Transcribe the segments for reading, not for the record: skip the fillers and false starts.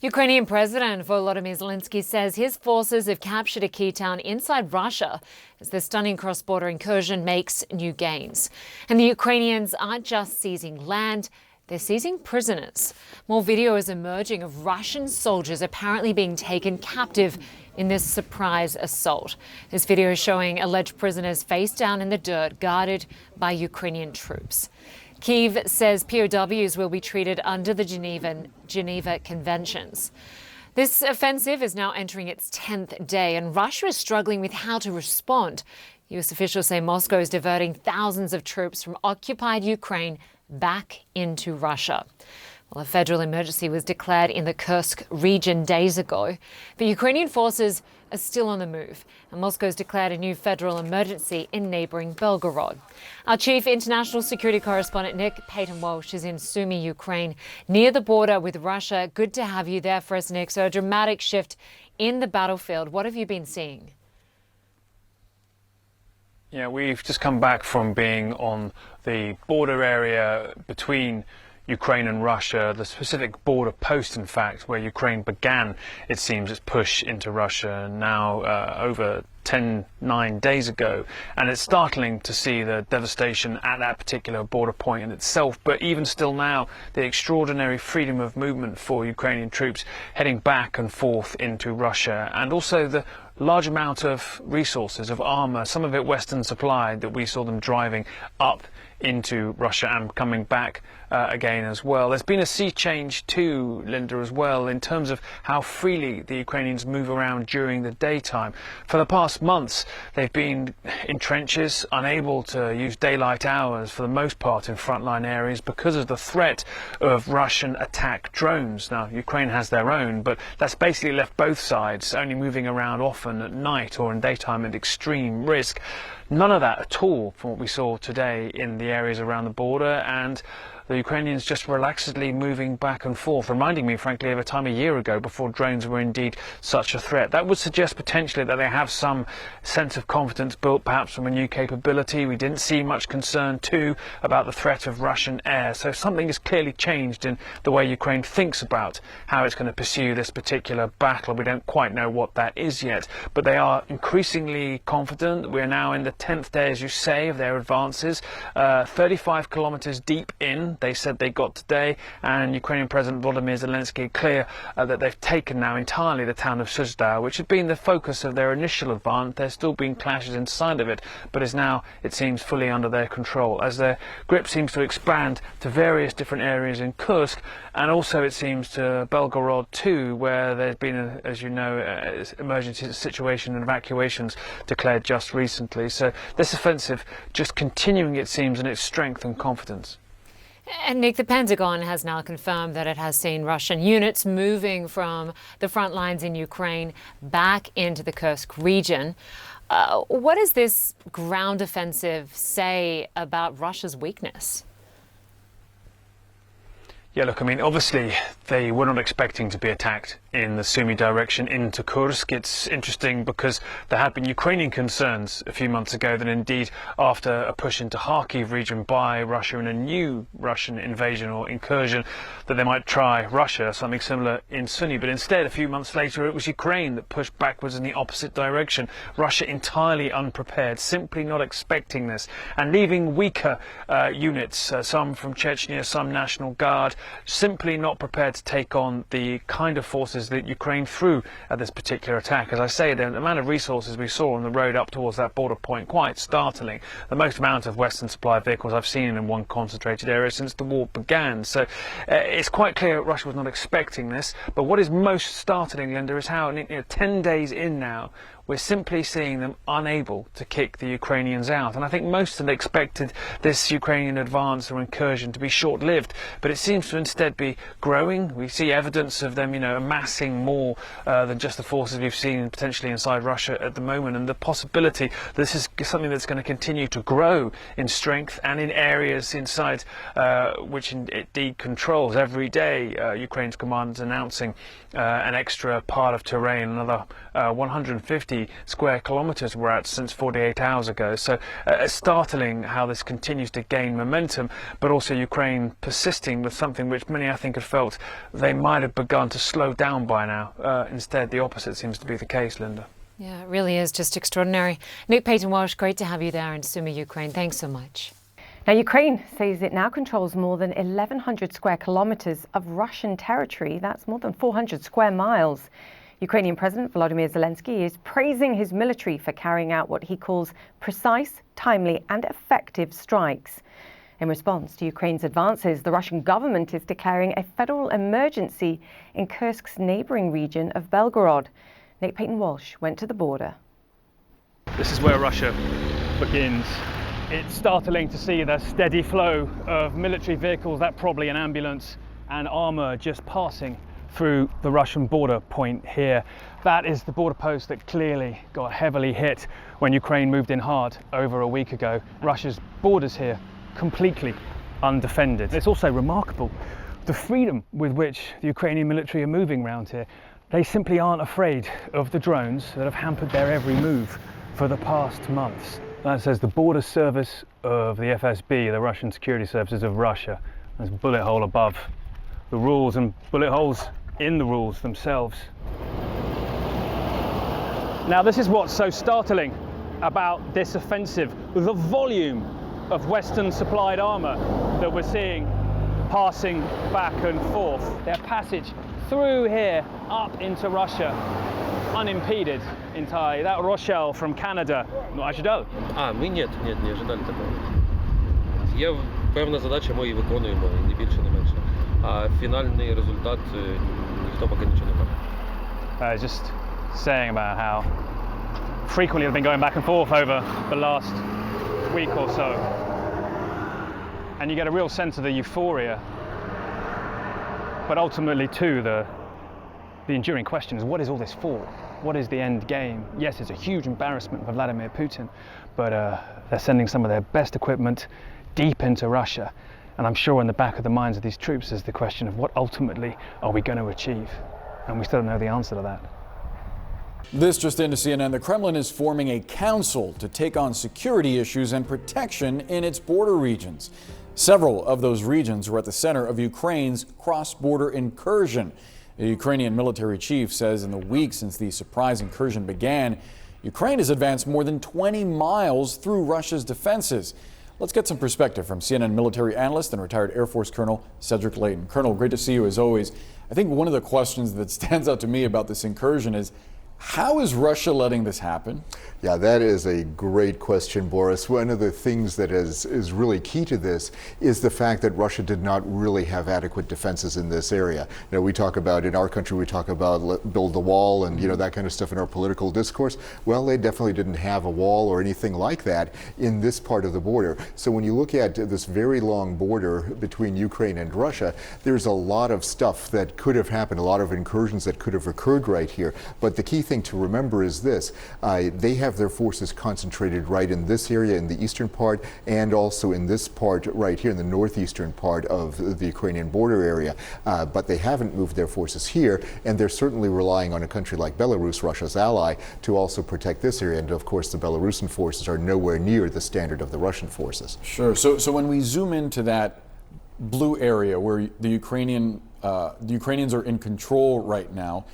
Ukrainian President Volodymyr Zelensky says his forces have captured a key town inside Russia as the stunning cross-border incursion makes new gains. And the Ukrainians aren't just seizing land, they're seizing prisoners. More video is emerging of Russian soldiers apparently being taken captive in this surprise assault. This video is showing alleged prisoners face down in the dirt, guarded by Ukrainian troops. Kyiv says POWs will be treated under the Geneva Conventions. This offensive is now entering its 10th day, and Russia is struggling with how to respond. US officials say Moscow is diverting thousands of troops from occupied Ukraine back into Russia. Well, a federal emergency was declared in the Kursk region days ago, but Ukrainian forces are still on the move, and Moscow's declared a new federal emergency in neighbouring Belgorod. Our chief international security correspondent Nick Paton Walsh is in Sumy, Ukraine, near the border with Russia. Good to have you there for us, Nick. So a dramatic shift in the battlefield. What have you been seeing? Yeah, we've just come back from being on the border area between Ukraine and Russia, the specific border post, in fact, where Ukraine began, it seems, its push into Russia now over 9 days ago. And it's startling to see the devastation at that particular border point in itself. But even still now, the extraordinary freedom of movement for Ukrainian troops heading back and forth into Russia, and also the large amount of resources, of armour, some of it Western supplied, that we saw them driving up into Russia and coming back again as well. There's been a sea change too, Linda, as well, in terms of how freely the Ukrainians move around during the daytime. For the past months, they've been in trenches, unable to use daylight hours for the most part in frontline areas because of the threat of Russian attack drones. Now, Ukraine has their own, but that's basically left both sides only moving around often at night or in daytime at extreme risk. None of that at all from what we saw today in the areas around the border, and the Ukrainians just relaxedly moving back and forth, reminding me, frankly, of a time a year ago before drones were indeed such a threat. That would suggest potentially that they have some sense of confidence built perhaps from a new capability. We didn't see much concern too about the threat of Russian air. So something has clearly changed in the way Ukraine thinks about how it's going to pursue this particular battle. We don't quite know what that is yet, but they are increasingly confident. We're now in the 10th day, as you say, of their advances, 35 kilometers deep in. They said they got today, and Ukrainian President Volodymyr Zelensky clear that they've taken now entirely the town of Suzdal, which had been the focus of their initial advance. There's still been clashes inside of it, but is now, it seems, fully under their control, as their grip seems to expand to various different areas in Kursk, and also it seems to Belgorod too, where there's been, as you know, emergency situation and evacuations declared just recently. So this offensive just continuing, it seems, in its strength and confidence. And Nick, the Pentagon has now confirmed that it has seen Russian units moving from the front lines in Ukraine back into the Kursk region. What does this ground offensive say about Russia's weakness? Yeah, look, I mean, obviously they were not expecting to be attacked in the Sumy direction into Kursk. It's interesting because there had been Ukrainian concerns a few months ago that indeed after a push into Kharkiv region by Russia in a new Russian invasion or incursion, that they might try Russia, something similar in Sumy. But instead, a few months later, it was Ukraine that pushed backwards in the opposite direction. Russia entirely unprepared, simply not expecting this, and leaving weaker units, some from Chechnya, some National Guard, simply not prepared to take on the kind of forces that Ukraine threw at this particular attack. As I say, the amount of resources we saw on the road up towards that border point, quite startling. The most amount of Western supply vehicles I've seen in one concentrated area since the war began. So it's quite clear Russia was not expecting this. But what is most startling, Linda, is how 10 days in now, we're simply seeing them unable to kick the Ukrainians out. And I think most had expected this Ukrainian advance or incursion to be short-lived, but it seems to instead be growing. We see evidence of them, amassing more than just the forces we've seen potentially inside Russia at the moment, and the possibility this is something that's going to continue to grow in strength and in areas inside which it indeed controls. Every day, Ukraine's command is announcing an extra part of terrain, another 150 150 square kilometres we're at since 48 hours ago. So it's startling how this continues to gain momentum, but also Ukraine persisting with something which many, I think, had felt they might have begun to slow down by now. Instead, the opposite seems to be the case, Linda. Yeah, it really is just extraordinary. Nick Paton Walsh, great to have you there in Sumy, Ukraine. Thanks so much. Now, Ukraine says it now controls more than 1,100 square kilometres of Russian territory. That's more than 400 square miles. Ukrainian President Volodymyr Zelensky is praising his military for carrying out what he calls precise, timely and effective strikes. In response to Ukraine's advances, the Russian government is declaring a federal emergency in Kursk's neighbouring region of Belgorod. Nick Paton Walsh went to the border. This is where Russia begins. It's startling to see the steady flow of military vehicles, that probably an ambulance, and armour just passing through the Russian border point here. That is the border post that clearly got heavily hit when Ukraine moved in hard over a week ago. Russia's borders here completely undefended. It's also remarkable the freedom with which the Ukrainian military are moving around here. They simply aren't afraid of the drones that have hampered their every move for the past months. That says the border service of the FSB, the Russian security services of Russia. There's a bullet hole above the rules and bullet holes in the rules themselves. Now, this is what's so startling about this offensive, the volume of Western supplied armour that we're seeing passing back and forth. Their passage through here up into Russia unimpeded entirely. That Rochelle from Canada, ну, ожидал? Ми не ожидали такого. Є певна задача, ми її виконуємо, не більше, не менше. А фінальний результат ніхто поки нічого не бачить. Just saying about how frequently they've been going back and forth over the last week or so. And you get a real sense of the euphoria, but ultimately too the enduring question is, what is all this for? What is the end game? Yes, it's a huge embarrassment for Vladimir Putin, but they're sending some of their best equipment deep into Russia. And I'm sure in the back of the minds of these troops is the question of what ultimately are we going to achieve? And we still don't know the answer to that. This just into CNN. The Kremlin is forming a council to take on security issues and protection in its border regions. Several of those regions are at the center of Ukraine's cross-border incursion. The Ukrainian military chief says in the week since the surprise incursion began, Ukraine has advanced more than 20 miles through Russia's defenses. Let's get some perspective from CNN military analyst and retired Air Force Colonel Cedric Leighton. Colonel, great to see you as always. I think one of the questions that stands out to me about this incursion is, how is Russia letting this happen? Yeah, that is a great question, Boris. One of the things that is really key to this is the fact that Russia did not really have adequate defenses in this area. You know, we talk about, in our country, we talk about build the wall and, you know, that kind of stuff in our political discourse. Well, they definitely didn't have a wall or anything like that in this part of the border. So when you look at this very long border between Ukraine and Russia, there's a lot of stuff that could have happened, a lot of incursions that could have occurred right here. But the key thing to remember is this: they have their forces concentrated right in this area in the eastern part, and also in this part right here in the northeastern part of the Ukrainian border area. But they haven't moved their forces here, and they're certainly relying on a country like Belarus, Russia's ally, to also protect this area. And of course, the Belarusian forces are nowhere near the standard of the Russian forces. Sure. So when we zoom into that blue area where the Ukrainians are in control right now,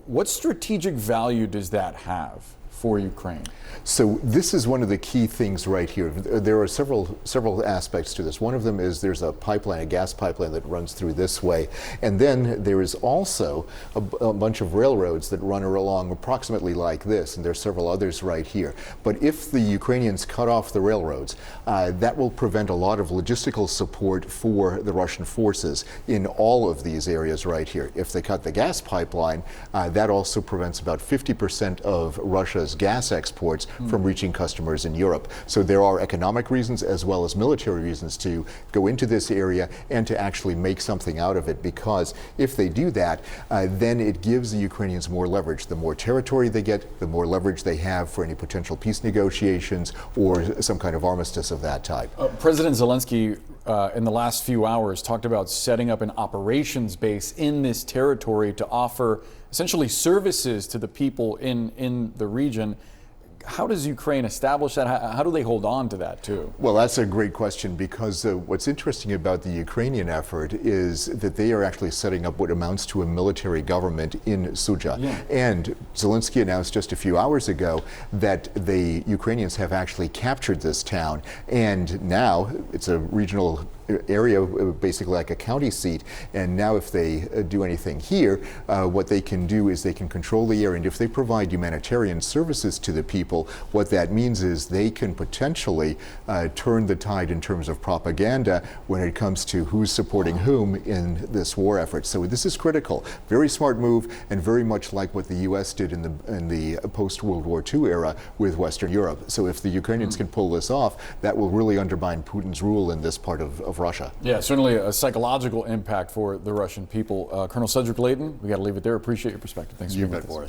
what strategic value does that have for Ukraine? So this is one of the key things right here. There are several aspects to this. One of them is there's a pipeline, a gas pipeline that runs through this way. And then there is also a bunch of railroads that run along approximately like this, and there's several others right here. But if the Ukrainians cut off the railroads, that will prevent a lot of logistical support for the Russian forces in all of these areas right here. If they cut the gas pipeline, that also prevents about 50% of Russia's gas exports from reaching customers in Europe. So there are economic reasons as well as military reasons to go into this area and to actually make something out of it, because if they do that, then it gives the Ukrainians more leverage. The more territory they get, the more leverage they have for any potential peace negotiations or some kind of armistice of that type. President Zelensky in the last few hours talked about setting up an operations base in this territory to offer essentially services to the people in the region. How does Ukraine establish that? How do they hold on to that too? Well, that's a great question, because what's interesting about the Ukrainian effort is that they are actually setting up what amounts to a military government in Sudzha. Yeah. And Zelensky announced just a few hours ago that the Ukrainians have actually captured this town, and now it's a regional area, basically like a county seat. And now if they do anything here, what they can do is they can control the area, and if they provide humanitarian services to the people, what that means is they can potentially turn the tide in terms of propaganda when it comes to who's supporting whom in this war effort. So this is critical. Very smart move, and very much like what the U.S. did in the post-World War II era with Western Europe. So if the Ukrainians can pull this off, that will really undermine Putin's rule in this part of Russia. Yeah, certainly a psychological impact for the Russian people. Colonel Cedric Leighton, we got to leave it there. Appreciate your perspective. Thanks for being with us.